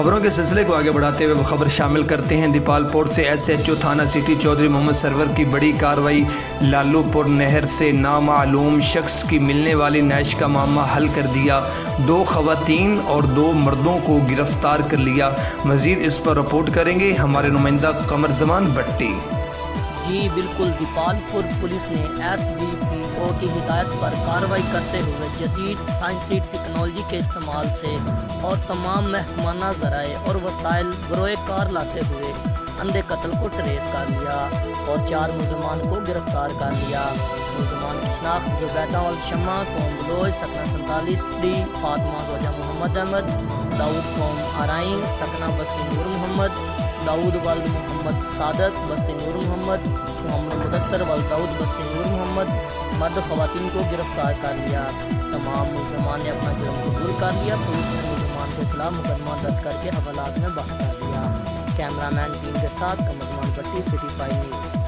خبروں کے سلسلے کو آگے بڑھاتے ہوئے وہ خبر شامل کرتے ہیں دیپال پور سے SHO تھانہ سٹی چودھری محمد سرور کی بڑی کارروائی، لالو پور نہر سے نامعلوم شخص کی ملنے والی نعش کا معاملہ حل کر دیا، 2 خواتین اور 2 مردوں کو گرفتار کر لیا۔ مزید اس پر رپورٹ کریں گے ہمارے نمائندہ قمر زمان بٹی۔ جی بالکل، دیپال پور پولیس نے SDPO کی ہدایت پر کارروائی کرتے ہوئے جدید سائنسی ٹیکنالوجی کے استعمال سے اور تمام محکمانہ ذرائع اور وسائل بروئے کار لاتے ہوئے اندھے قتل کو ٹریس کر لیا اور 4 ملزمان کو گرفتار کر لیا۔ ملزمان کی شناخت زبیدہ الشمع قوم بلوچ سکنہ 47 فاطمہ زوجہ محمد احمد، داؤد قوم ارائین سکنہ بستی نور محمد، داؤد ولد محمد صادق بستی نور محمد، محمد مدثر ولد داؤد بستی نور محمد، مرد خواتین کو گرفتار کر لیا۔ تمام ملزمان نے اپنا جرم قبول کر لیا۔ پولیس نے ملزمان کے خلاف مقدمہ درج کر کے حوالات میں بحث کر دیا۔ کیمرہ مین ٹیم کے ساتھ قمر زمان بٹی، سٹی 5 نیوز۔